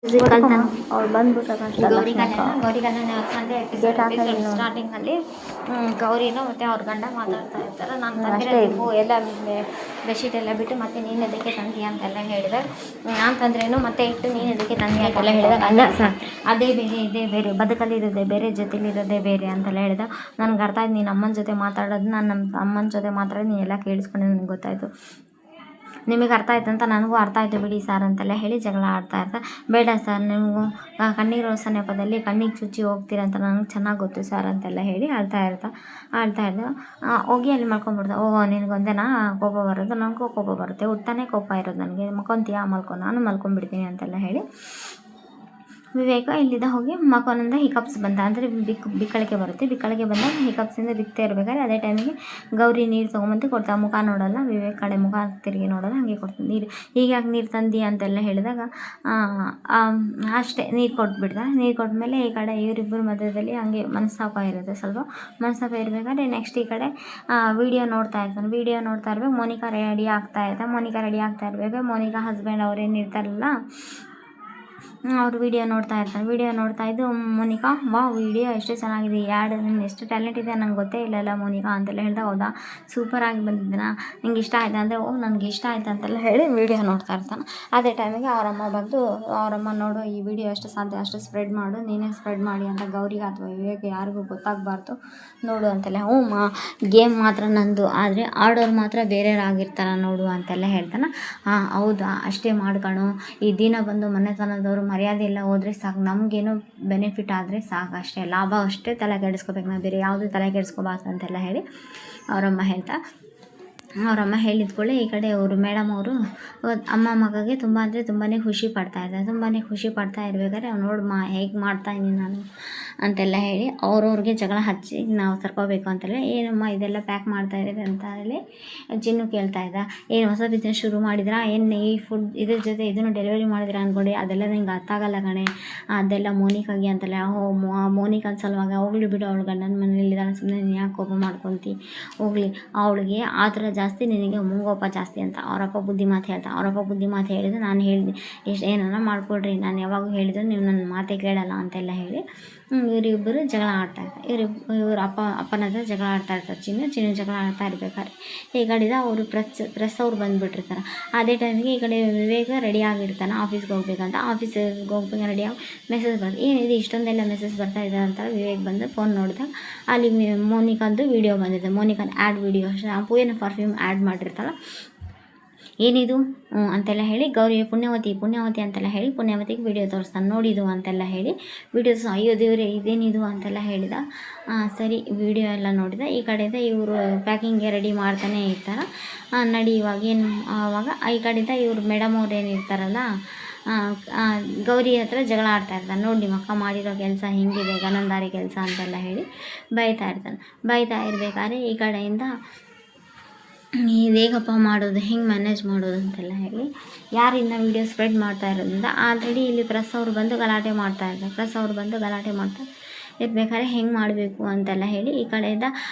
ಕಲ್ತಾನೆ ಅವ್ರು ಬಂದ್ಬಿಟ್ಟು ಗೌರಿ ಕಲ್ಯಾಣ Sunday episode ಸ್ಟಾರ್ಟಿಂಗಲ್ಲಿ ಗೌರಿನೂ ಮತ್ತು ಅವ್ರ ಗಂಡ ಮಾತಾಡ್ತಾ ಇರ್ತಾರೆ. ನಾನು ತಂದಿರೋದು ಎಲ್ಲ ಬೆಡ್ಶೀಟ್ ಎಲ್ಲ ಬಿಟ್ಟು ಮತ್ತೆ ನೀನು ಅದಕ್ಕೆ ತಂದಿ ಅಂತೆಲ್ಲ ಹೇಳಿದಾಗ ನಾನು ತಂದ್ರೇನು ಮತ್ತೆ ಇಟ್ಟು ನೀನು ಅದಕ್ಕೆ ತಂದಿ ಅಂತೆಲ್ಲ ಹೇಳಿದಾಗ ಅಲ್ಲ ಸರ್ ಅದೇ ಬೇರೆ ಇದೇ ಬೇರೆ, ಬದುಕಲ್ಲಿರೋದೇ ಬೇರೆ, ಜೊತೆಲಿರೋದೇ ಬೇರೆ ಅಂತೆಲ್ಲ ಹೇಳಿದಾಗ ನನಗೆ ಅರ್ಥ ಆಯ್ತು. ನೀನು ಅಮ್ಮನ ಜೊತೆ ಮಾತಾಡೋದು, ನಾನು ನಮ್ಮ ಅಮ್ಮನ ಜೊತೆ ಮಾತಾಡೋದು ನೀನೆಲ್ಲ ಕೇಳಿಸ್ಕೊಂಡು ನನಗೆ ಗೊತ್ತಾಯಿತು. ನಿಮಗೆ ಅರ್ಥ ಆಯ್ತು ಅಂತ ನನಗೂ ಅರ್ಥ ಆಯಿತು ಬಿಡಿ ಸರ್ ಅಂತೆಲ್ಲ ಹೇಳಿ ಜಗಳ ಆಡ್ತಾ ಇರ್ತಾರೆ. ಬೇಡ ಸರ್, ನೀವು ಕಣ್ಣೀರು ಒರೆಸೋ ನೆಪದಲ್ಲಿ ಕಣ್ಣಿಗೆ ಚುಚ್ಚಿ ಹೋಗ್ತೀರ ಅಂತ ನನಗೆ ಚೆನ್ನಾಗಿ ಗೊತ್ತು ಸರ್ ಅಂತೆಲ್ಲ ಹೇಳಿ ಆಳ್ತಾ ಇದ್ದ ಹೋಗಿ ಅಲ್ಲಿ ಮಲ್ಕೊಂಡ್ಬಿಡ್ದೆ. ಓಹೋ, ನಿನಗೊಂದೇನಾ ಕೋಪ ಬರೋದು? ನನಗೂ ಕೋಪ ಬರುತ್ತೆ, ಹುಟ್ಟಾನೆ ಕೋಪ ಇರೋದು ನನಗೆ. ಮಲ್ಕೊತೀಯಾ? ನಾನು ಮಲ್ಕೊಂಡ್ಬಿಡ್ತೀನಿ ಅಂತೆಲ್ಲ ಹೇಳಿ ವಿವೇಕ ಇಲ್ಲಿದ್ದ ಹೋಗಿ ಮಕ್ಕೋನಿಂದ ಹಿಕಪ್ಸ್ ಬಂದ, ಅಂದರೆ ಬಿಕ್ಕಳಿಕೆ ಬರುತ್ತೆ. ಬಿಕ್ಕಳಿಕೆ ಬಂದಾಗ ಹಿಕಪ್ಸಿಂದ ಬಿಕ್ತಾ ಇರ್ಬೇಕಾದ್ರೆ ಅದೇ ಟೈಮಿಗೆ ಗೌರಿ ನೀರು ತೊಗೊಂಬಂದು ಕೊಡ್ತಾ, ಮುಖ ನೋಡಲ್ಲ, ವಿವೇಕ್ ಕಡೆ ಮುಖ ತಿರುಗಿ ನೋಡಲ್ಲ, ಹಾಗೆ ಕೊಡ್ತೀನಿ ನೀರು. ಈಗ ಯಾಕೆ ನೀರು ತಂದಿ ಅಂತೆಲ್ಲ ಹೇಳಿದಾಗ ಅಷ್ಟೇ ನೀರು ಕೊಟ್ಬಿಡ್ದ. ನೀರು ಕೊಟ್ಮೇಲೆ ಈ ಕಡೆ ಇವರಿಬ್ಬರು ಮಧ್ಯದಲ್ಲಿ ಹಂಗೆ ಮನಸ್ತಾಪ ಇರುತ್ತೆ. ಸ್ವಲ್ಪ ಮನಸ್ತಾಪ ಇರಬೇಕಾದ್ರೆ ನೆಕ್ಸ್ಟ್ ಈ ಕಡೆ ವೀಡಿಯೋ ನೋಡ್ತಾ ಇರ್ಬೇಕು. ಮೋನಿಕಾ ರೆಡಿ ಆಗ್ತಾ ಇರ್ಬೇಕು. ಮೋನಿಕಾ ಹಸ್ಬೆಂಡ್ ಅವ್ರೇನಿರ್ತಾರಲ್ಲ ಅವ್ರು ವೀಡಿಯೋ ನೋಡ್ತಾ ಇದ್ದು ಮೋನಿಕಾ, ವಾ ವಿಡಿಯೋ ಎಷ್ಟು ಚೆನ್ನಾಗಿದೆ, ನಿನ್ನ ಎಷ್ಟು ಟ್ಯಾಲೆಂಟ್ ಇದೆ ನಂಗೆ ಗೊತ್ತೇ ಇಲ್ಲಲ್ಲ ಮೋನಿಕಾ ಅಂತೆಲ್ಲ ಹೇಳ್ದಾಗ, ಹೌದಾ ಸೂಪರಾಗಿ ಬಂದಿದ್ದೀನಾ, ನಿಂಗೆ ಇಷ್ಟ ಆಯ್ತು ಅಂದರೆ, ನನಗೆ ಇಷ್ಟ ಆಯ್ತು ಅಂತೆಲ್ಲ ಹೇಳಿ ವೀಡಿಯೋ ನೋಡ್ತಾ ಇರ್ತಾನೆ. ಅದೇ ಟೈಮಿಗೆ ಅವರಮ್ಮ ಬಂದು, ಅವರಮ್ಮ ನೋಡು ಈ ವಿಡಿಯೋ ಎಷ್ಟು ಸಾಧ್ಯ ಅಷ್ಟು ಸ್ಪ್ರೆಡ್ ಮಾಡು, ನೀನೇ ಸ್ಪ್ರೆಡ್ ಮಾಡಿ ಅಂತ ಗೌರಿಗೆ ಅಥವಾ ವಿವೇಕ್ ಯಾರಿಗೂ ಗೊತ್ತಾಗಬಾರ್ದು ನೋಡು ಅಂತೆಲ್ಲ. ಗೇಮ್ ಮಾತ್ರ ನಂದು, ಆದರೆ ಆಡೋರು ಮಾತ್ರ ಬೇರೆಯವರಾಗಿರ್ತಾರ ನೋಡು ಅಂತೆಲ್ಲ ಹೇಳ್ತಾನೆ. ಹೌದಾ, ಅಷ್ಟೇ ಮಾಡ್ಕೊಳು, ಈ ದಿನ ಬಂದು ಮನೆತನದವರು ಮರ್ಯಾದೆ ಎಲ್ಲ ಹೋದರೆ ಸಾಕು, ನಮಗೇನೋ ಬೆನಿಫಿಟ್ ಆದರೆ ಸಾಕು, ಅಷ್ಟೇ ಲಾಭ ಅಷ್ಟೇ ತಲೆ ಕೆಡಿಸ್ಕೋಬೇಕು, ನಾವು ಬೇರೆ ಯಾವುದೂ ತಲೆ ಕೆಡಿಸ್ಕೋಬಾರ್ದು ಅಂತೆಲ್ಲ ಹೇಳಿ ಅವರಮ್ಮ ಹೇಳಿದ ಕೂಡಲೇ ಈ ಕಡೆ ಅವರು ಮೇಡಮ್ ಅವರು ಅಮ್ಮ ಮಗಗೆ ತುಂಬಾ ಖುಷಿ ಪಡ್ತಾ ಇರ್ಬೇಕಾದ್ರೆ ಅವ್ನು ನೋಡಮ್ಮ ಹೇಗೆ ಮಾಡ್ತಾಯಿದ್ದೀನಿ ನಾನು ಅಂತೆಲ್ಲ ಹೇಳಿ ಅವ್ರವ್ರಿಗೆ ಜಗಳ ಹಚ್ಚಿ ನಾವು ಸರ್ಕೋಬೇಕು ಅಂತೆಲ್ಲ. ಏನಮ್ಮ ಇದೆಲ್ಲ ಪ್ಯಾಕ್ ಮಾಡ್ತಾ ಇದ್ದೀರಿ ಅಂತ ಹೇಳಿ ಚಿನ್ನು ಕೇಳ್ತಾ ಇದ್ದ. ಏನು ಹೊಸ ಬಿಸ್ನೆಸ್ ಶುರು ಮಾಡಿದ್ರಾ ಏನು, ಈ ಫುಡ್ ಇದ್ರ ಜೊತೆ ಇದನ್ನು ಡೆಲಿವರಿ ಮಾಡಿದ್ರಾ ಅಂದ್ಕೊಂಡು, ಅದೆಲ್ಲ ನಿಂಗೆ ಅರ್ಥ ಆಗಲ್ಲ ಕಣೆ, ಅದೆಲ್ಲ ಮೋನಿಕಾಗೆ ಅಂತೆಲ್ಲ. ಮೋನಿಕಾ ಸಲುವಾಗಿ ಹೋಗ್ಲಿ ಬಿಡು, ಅವಳು ಗಂಡನ ಮನೇಲಿದ್ದಾಳೆ, ಸುಮ್ಮನೆ ನೀನು ಯಾಕೆ ಕೋಪ ಮಾಡ್ಕೊತಿ, ಹೋಗ್ಲಿ, ಅವಳಿಗೆ ಆ ಥರ ಜಾಸ್ತಿ, ನಿನಗೆ ಮುಂಗೋಪ ಜಾಸ್ತಿ ಅಂತ ಅವರಪ್ಪ ಬುದ್ಧಿ ಮಾತು ಹೇಳಿದ್ದು. ನಾನು ಹೇಳಿದೆ ಏನಾರ ಮಾಡಿಕೊಡ್ರಿ, ನಾನು ಯಾವಾಗ ಹೇಳಿದ್ರು ನೀವು ನನ್ನ ಮಾತೇ ಕೇಳಲ್ಲ ಅಂತೆಲ್ಲ ಹೇಳಿ ಇವರಿಬ್ಬರು ಜಗಳ ಆಡ್ತಾ ಇರ್ತಾರೆ. ಇವ್ರ ಅಪ್ಪನ ಹತ್ರ ಜಗಳ ಆಡ್ತಾ ಇರ್ತಾರೆ. ಚಿನ್ನು ಜಗಳ ಆಡ್ತಾ ಇರ್ಬೇಕಾದ್ರೆ ಈ ಕಡೆದ ಅವರು ಪ್ರೆಸ್ ಅವ್ರು ಬಂದುಬಿಟ್ಟಿರ್ತಾರೆ. ಅದೇ ಟೈಮಿಗೆ ಈ ಕಡೆ ವಿವೇಕ ರೆಡಿ ಆಗಿರ್ತಾನೆ ಆಫೀಸ್ಗೆ ಹೋಗ್ಬೇಕಂತ. ಆಫೀಸ್ಗೆ ಹೋಗ್ಬೇಕು ರೆಡಿಯಾಗಿ ಮೆಸೇಜ್ ಬರ್ತದೆ. ಏನಿದೆ ಇಷ್ಟೊಂದೆಲ್ಲ ಮೆಸೇಜ್ ಬರ್ತಾ ಇದೆ ಅಂತ ವಿವೇಕ್ ಬಂದು ಫೋನ್ ನೋಡಿದಾಗ ಅಲ್ಲಿ ಮೋನಿಕಾಂದು ವೀಡಿಯೋ ಬಂದಿದೆ. ಮೋನಿಕಾನ್ ಆ್ಯಡ್ ವೀಡಿಯೋ, ಶಾಂಪೂ ಏನು ಪರ್ಫ್ಯೂಮ್ ಆ್ಯಡ್ ಮಾಡಿರ್ತಾಳೆ. ಏನಿದು ಅಂತೆಲ್ಲ ಹೇಳಿ ಗೌರಿಗೆ ಪುಣ್ಯವತಿ ಅಂತೆಲ್ಲ ಹೇಳಿ ಪುಣ್ಯವತಿಗೆ ವೀಡಿಯೋ ತೋರಿಸ್ತಾನೆ. ನೋಡಿದು ಅಂತೆಲ್ಲ ಹೇಳಿ ವೀಡಿಯೋಸ್, ಅಯ್ಯೋ ದೇವ್ರೆ ಇದೇನಿದು ಅಂತೆಲ್ಲ ಹೇಳಿದ. ಸರಿ ವೀಡಿಯೋ ಎಲ್ಲ ನೋಡಿದ. ಈ ಕಡೆಯಿಂದ ಇವರು ಪ್ಯಾಕಿಂಗ್ಗೆ ರೆಡಿ ಮಾಡ್ತಾನೆ ಇರ್ತಾರೆ. ನಡಿ ಆವಾಗ ಈ ಕಡೆಯಿಂದ ಇವರು ಮೇಡಮ್ ಅವ್ರು ಏನಿರ್ತಾರಲ್ಲ ಗೌರಿ ಹತ್ರ ಜಗಳ ಆಡ್ತಾ ಇರ್ತಾನೆ. ನೋಡಿ ನಿಮ್ಮ ಅಕ್ಕ ಮಾಡಿರೋ ಕೆಲಸ ಹಿಂಗಿದೆ, ಗನಂದಾರಿ ಕೆಲಸ ಅಂತೆಲ್ಲ ಹೇಳಿ ಬೈತಾ ಇರ್ಬೇಕಾದ್ರೆ ಈ ಕಡೆಯಿಂದ ಹೇಗಪ್ಪ ಮಾಡೋದು, ಹೆಂಗೆ ಮ್ಯಾನೇಜ್ ಮಾಡೋದು ಅಂತೆಲ್ಲ ಹೇಳಿ ಯಾರಿಂದ ವೀಡಿಯೋ ಸ್ಪ್ರೆಡ್ ಮಾಡ್ತಾ ಇರೋದ್ರಿಂದ ಆಲ್ರೆಡಿ ಇಲ್ಲಿ ಪ್ರೆಸ್ ಅವರು ಬಂದು ಗಲಾಟೆ ಮಾಡ್ತಾ ಇರ್ಬೇಕಾದ್ರೆ ಹೆಂಗೆ ಮಾಡಬೇಕು ಅಂತೆಲ್ಲ ಹೇಳಿ ಈ ಕಡೆಯಿಂದ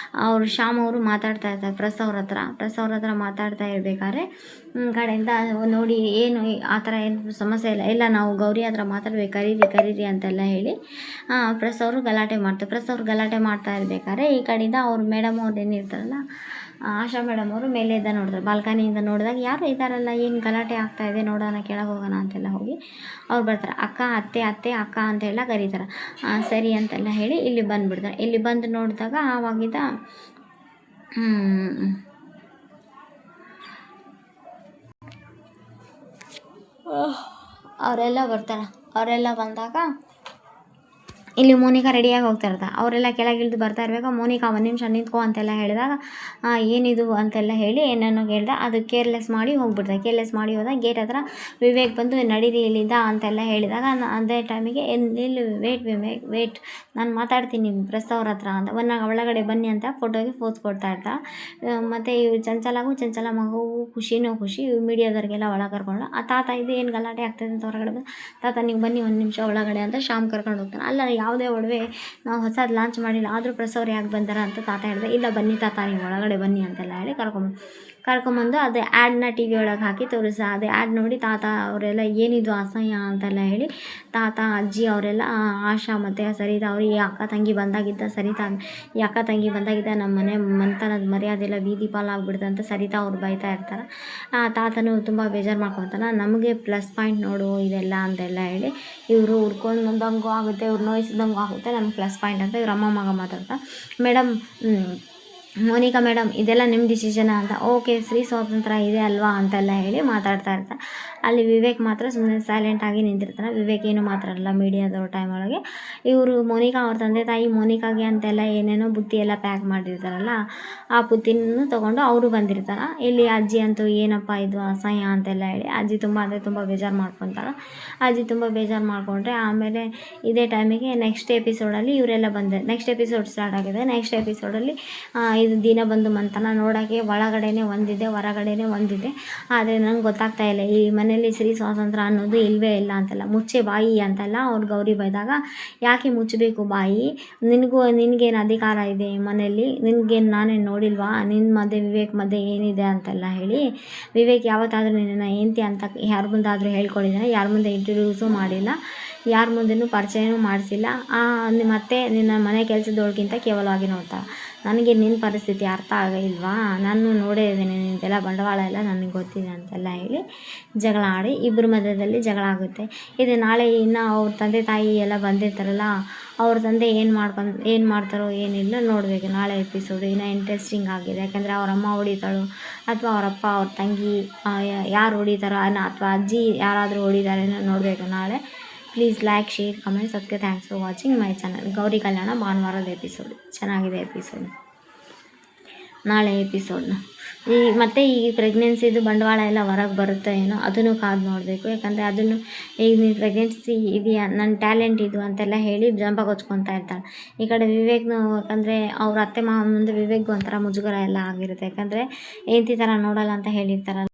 ಅವರು ಶ್ಯಾಮ್ ಅವರು ಮಾತಾಡ್ತಾ ಇರ್ತಾರೆ ಪ್ರೆಸ್ ಅವ್ರ ಹತ್ರ ಮಾತಾಡ್ತಾ ಇರಬೇಕಾದ್ರೆ ಕಡೆಯಿಂದ ನೋಡಿ ಏನು ಆ ಥರ ಏನು ಸಮಸ್ಯೆ ಇಲ್ಲ, ನಾವು ಗೌರಿ ಹತ್ರ ಮಾತಾಡ್ಬೇಕು, ಕರೀರಿ ಅಂತೆಲ್ಲ ಹೇಳಿ ಪ್ರೆಸ್ ಅವರು ಗಲಾಟೆ ಮಾಡ್ತಾ ಇರ್ಬೇಕಾದ್ರೆ ಈ ಕಡೆಯಿಂದ ಅವ್ರು ಮೇಡಮ್ ಅವ್ರು ಏನಿರ್ತಾರಲ್ಲ ಆಶಾ ಮೇಡಮ್ ಅವರು ಮೇಲೆಯಿಂದ ನೋಡಿದ್ರು. ಬಾಲ್ಕನಿಯಿಂದ ನೋಡಿದಾಗ ಯಾರು ಇದ್ದಾರಲ್ಲ, ಏನು ಗಲಾಟೆ ಆಗ್ತಾ ಇದೆ ನೋಡೋಣ, ಕೆಳಗೆ ಹೋಗೋಣ ಅಂತೆಲ್ಲ ಹೋಗಿ ಅವ್ರು ಬರ್ತಾರೆ. ಅಕ್ಕ ಅಕ್ಕ ಅಂತೆಲ್ಲ ಕರೀತಾರೆ. ಸರಿ ಅಂತೆಲ್ಲ ಹೇಳಿ ಇಲ್ಲಿ ಬಂದುಬಿಡ್ತಾರೆ. ಇಲ್ಲಿ ಬಂದು ನೋಡಿದಾಗ ಆವಾಗಿದ್ದ ಅವರೆಲ್ಲ ಬಂದಾಗ ಇಲ್ಲಿ ಮೋನಿಕಾ ರೆಡಿಯಾಗಿ ಹೋಗ್ತಾ ಇರ್ತಾರೆ. ಅವರೆಲ್ಲ ಕೆಳಗಿಳಿದು ಬರ್ತಾ ಇರಬೇಕು. ಮೋನಿಕಾ ಒಂದು ನಿಮಿಷ ನಿಂತ್ಕೊ ಅಂತೆಲ್ಲ ಹೇಳಿದಾಗ ಏನಿದು ಅಂತೆಲ್ಲ ಹೇಳಿ ಏನೇನೋ ಹೇಳ್ದೆ. ಅದು ಕೇರ್ಲೆಸ್ ಮಾಡಿ ಹೋದಾಗ ಗೇಟ್ ಹತ್ರ ವಿವೇಕ್ ಬಂದು ನಡೀರಿ ಇಲ್ಲಿಂದ ಅಂತೆಲ್ಲ ಹೇಳಿದಾಗ ಅದೇ ಟೈಮಿಗೆ ಇಲ್ಲಿ ವೇಟ್ ನಾನು ಮಾತಾಡ್ತೀನಿ ಪ್ರೆಸ್ ಅವ್ರ ಹತ್ರ ಅಂತ ಒಳಗಡೆ ಬನ್ನಿ ಅಂತ ಫೋಟೋಗೆ ಪೋಸ್ ಕೊಡ್ತಾ ಇರ್ತಾರೆ. ಮತ್ತು ಇವು ಚಂಚಲ ಮಗುವು ಖುಷಿ ಮೀಡಿಯಾದವ್ರಿಗೆಲ್ಲ ಒಳಗೆ ಕರ್ಕೊಂಡು ಆ ತಾತ ಇದು ಏನು ಗಲಾಟೆ ಆಗ್ತದೆ ಅಂತ ಹೊರಗಡೆ ಬಂದು, ತಾತ ನೀವು ಬನ್ನಿ ಒಂದು ನಿಮಿಷ ಒಳಗಡೆ ಅಂತ ಶ್ಯಾಮ್ ಕರ್ಕೊಂಡು ಹೋಗ್ತಾನೆ. ಅಲ್ಲ ಯಾವುದೇ ಒಡವೆ ನಾವು ಹೊಸದು ಲಾಂಚ್ ಮಾಡಿಲ್ಲ, ಆದರೂ ಪ್ರೆಸ್ ಅವ್ರು ಯಾಕೆ ಬಂದಾರ ಅಂತ ತಾತ ಹೇಳಿದೆ. ಇಲ್ಲ ಬನ್ನಿ ತಾತ ನೀವು ಒಳಗಡೆ ಬನ್ನಿ ಅಂತೆಲ್ಲ ಹೇಳಿ ಕರ್ಕೊಂಬಂದು ಅದು ಆ್ಯಡ್ನ ಟಿ ವಿ ಒಳಗೆ ಹಾಕಿ ತೋರಿಸ ಅದು ಆ್ಯಡ್ ನೋಡಿ ತಾತ ಅವರೆಲ್ಲ ಏನಿದು ಅಸಹ್ಯ ಅಂತೆಲ್ಲ ಹೇಳಿ ತಾತ ಅಜ್ಜಿ ಅವರೆಲ್ಲ ಆಶಾ ಮತ್ತು ಸರಿತಾ ಅವರು ಈ ಅಕ್ಕ ತಂಗಿ ಬಂದಾಗಿದ್ದ ಈ ಅಕ್ಕ ತಂಗಿ ಬಂದಾಗಿದ್ದ ನಮ್ಮ ಮನೆ ಮಂತನದ ಮರ್ಯಾದೆ ಎಲ್ಲ ಬೀದಿ ಪಾಲಾಗ್ಬಿಡ್ತು ಅಂತ ಸರಿತಾ ಅವ್ರು ಬೈತಾ ಇರ್ತಾರೆ. ತಾತನು ತುಂಬ ಬೇಜಾರು ಮಾಡ್ಕೊತಾನೆ. ನಮಗೆ ಪ್ಲಸ್ ಪಾಯಿಂಟ್ ನೋಡು ಇದೆಲ್ಲ ಅಂತೆಲ್ಲ ಹೇಳಿ ಇವರು ಹುಡ್ಕೊಂಡು ಬಂದಂಗೂ ಆಗುತ್ತೆ, ಇವ್ರು ನೋಯಿಸಿದಂಗೂ ಆಗುತ್ತೆ, ನಮ್ಗೆ ಪ್ಲಸ್ ಪಾಯಿಂಟ್ ಅಂತ ಇವ್ರ ಅಮ್ಮ ಮಗ ಮಾತಾಡ್ತಾರೆ. ಮೇಡಮ್ ಮೋನಿಕಾ ಮೇಡಮ್ ಇದೆಲ್ಲ ನಿಮ್ಮ ಡಿಸಿಷನ್ ಅಂತ, ಓಕೆ ಸ್ತ್ರೀ ಸ್ವಾತಂತ್ರ್ಯ ಇದೆ ಅಲ್ವಾ ಅಂತೆಲ್ಲ ಹೇಳಿ ಮಾತಾಡ್ತಾ ಇರ್ತಾರೆ. ಅಲ್ಲಿ ವಿವೇಕ್ ಮಾತ್ರ ಸುಮ್ಮನೆ ಸೈಲೆಂಟಾಗಿ ನಿಂತಿರ್ತಾನೆ. ವಿವೇಕ್ ಏನು ಮಾತಾಡಲ್ಲ ಮೀಡಿಯಾದವ್ರ ಟೈಮ್ ಒಳಗೆ. ಇವರು ಮೋನಿಕಾ ಅವ್ರ ತಂದೆ ತಾಯಿ ಮೋನಿಕಾಗೆ ಅಂತೆಲ್ಲ ಏನೇನೋ ಬುತ್ತಿ ಎಲ್ಲ ಪ್ಯಾಕ್ ಮಾಡಿರ್ತಾರಲ್ಲ, ಆ ಬುತ್ತಿನೂ ತೊಗೊಂಡು ಅವರು ಬಂದಿರ್ತಾರೆ. ಇಲ್ಲಿ ಅಜ್ಜಿ ಅಂತೂ ಏನಪ್ಪ ಇದು ಅಸಹ್ಯ ಅಂತೆಲ್ಲ ಹೇಳಿ ಅಜ್ಜಿ ತುಂಬ ಅಂದರೆ ತುಂಬ ಬೇಜಾರು ಮಾಡ್ಕೊತಾರೆ. ಅಜ್ಜಿ ತುಂಬ ಬೇಜಾರು ಮಾಡಿಕೊಂಡ್ರೆ ಆಮೇಲೆ ಇದೇ ಟೈಮಿಗೆ ನೆಕ್ಸ್ಟ್ ಎಪಿಸೋಡಲ್ಲಿ ಇವರೆಲ್ಲ ನೆಕ್ಸ್ಟ್ ಎಪಿಸೋಡ್ ಸ್ಟಾರ್ಟ್ ಆಗಿದೆ. ನೆಕ್ಸ್ಟ್ ಎಪಿಸೋಡಲ್ಲಿ ಇದು ದಿನ ಬಂದು ಮಂತನ ನೋಡೋಕ್ಕೆ ಒಳಗಡೆನೇ ಒಂದಿದೆ ಹೊರಗಡೆನೇ ಒಂದಿದೆ. ಆದರೆ ನಂಗೆ ಗೊತ್ತಾಗ್ತಾ ಇಲ್ಲ ಈ ಮನೆಯಲ್ಲಿ ಸ್ತ್ರೀ ಸ್ವಾತಂತ್ರ್ಯ ಅನ್ನೋದು ಇಲ್ಲವೇ ಇಲ್ಲ ಅಂತೆಲ್ಲ. ಮುಚ್ಚೆ ಬಾಯಿ ಅಂತೆಲ್ಲ ಅವ್ರು ಗೌರಿ ಬೈದಾಗ, ಯಾಕೆ ಮುಚ್ಚಬೇಕು ಬಾಯಿ, ನಿನಗೇನು ಅಧಿಕಾರ ಇದೆ ಮನೆಯಲ್ಲಿ, ನಿನಗೇನು ನಾನೇನು ನೋಡಿಲ್ವಾ, ನಿನ್ನ ಮಧ್ಯೆ ವಿವೇಕ್ ಮಧ್ಯೆ ಏನಿದೆ ಅಂತೆಲ್ಲ ಹೇಳಿ ವಿವೇಕ್ ಯಾವತ್ತಾದರೂ ನಿನ್ನನ್ನು ಹೆಂಡ್ತಿ ಅಂತ ಯಾರ ಮುಂದಾದರೂ ಹೇಳ್ಕೊಂಡಿದ್ದಾನೆ? ಯಾರ ಮುಂದೆ ಇಂಟ್ರೊಡ್ಯೂಸು ಮಾಡಿಲ್ಲ, ಯಾರ ಮುಂದೆನೂ ಪರಿಚಯನೂ ಮಾಡಿಸಿಲ್ಲ. ಮತ್ತೆ ನಿನ್ನ ಮನೆ ಕೆಲಸದೊಳಗಿಂತ ಕೇವಲವಾಗಿ ನೋಡ್ತಾ. ನನಗೆ ನಿನ್ನ ಪರಿಸ್ಥಿತಿ ಅರ್ಥ ಆಗಿಲ್ವಾ, ನಾನು ನೋಡೇ ಇದ್ದೇನೆ, ನಿನ್ನದೆಲ್ಲ ಬಂಡವಾಳ ಎಲ್ಲ ನನಗೆ ಗೊತ್ತಿದೆ ಅಂತೆಲ್ಲ ಹೇಳಿ ಜಗಳ ಆಡಿ ಇಬ್ಬರ ಮಧ್ಯದಲ್ಲಿ ಜಗಳ ಆಗುತ್ತೆ. ಇದು ನಾಳೆ ಇನ್ನು ಅವ್ರ ತಂದೆ ತಾಯಿ ಎಲ್ಲ ಬಂದಿರ್ತಾರಲ್ಲ, ಅವ್ರ ತಂದೆ ಏನು ಮಾಡ್ತಾರೋ ಏನಿಲ್ಲ ನೋಡಬೇಕು. ನಾಳೆ ಎಪಿಸೋಡು ಇನ್ನೂ ಇಂಟ್ರೆಸ್ಟಿಂಗ್ ಆಗಿದೆ. ಯಾಕಂದರೆ ಅವ್ರ ಅಮ್ಮ ಹೊಡಿತಾಳೋ ಅಥವಾ ಅವರಪ್ಪ ಅವ್ರ ತಂಗಿ ಯಾರು ಹೊಡಿತಾರೋ ಅಥವಾ ಅಜ್ಜಿ ಯಾರಾದರೂ ಹೊಡಿತಾರೇನೋ ನೋಡಬೇಕು ನಾಳೆ. Please like, share, comment, subscribe. Thanks for watching my channel. Gauri Kalyana ಭಾನುವಾರದ ಎಪಿಸೋಡ್ ಚೆನ್ನಾಗಿದೆ. ಎಪಿಸೋಡ್ ನಾಳೆ ಎಪಿಸೋಡ್ನ ಮತ್ತು ಈ ಪ್ರೆಗ್ನೆನ್ಸಿದು ಬಂಡವಾಳ ಎಲ್ಲ ಹೊರಗೆ ಬರುತ್ತೆ ಏನೋ ಅದನ್ನು ಕಾದು ನೋಡಬೇಕು. ಯಾಕಂದರೆ ಅದನ್ನು ಈಗ ನೀನು ಪ್ರೆಗ್ನೆನ್ಸಿ ಇದೆಯಾ, ನನ್ನ ಟ್ಯಾಲೆಂಟ್ ಇದು ಅಂತೆಲ್ಲ ಹೇಳಿ ಜಂಪ ಕೊಚ್ಕೊತಾ ಇರ್ತಾಳೆ. ಈ ಕಡೆ ವಿವೇಕ್ನು ಯಾಕಂದರೆ ಅವ್ರ ಅತ್ತೆ ಮಾವನ ಮುಂದೆ ವಿವೇಕ್ಗೂ ಒಂಥರ ಮುಜುಗರ ಎಲ್ಲ ಆಗಿರುತ್ತೆ. ಯಾಕಂದರೆ ಹೆಂಡತಿ ಥರ ನೋಡಲ್ಲ ಅಂತ ಹೇಳಿರ್ತಾರಲ್ಲ.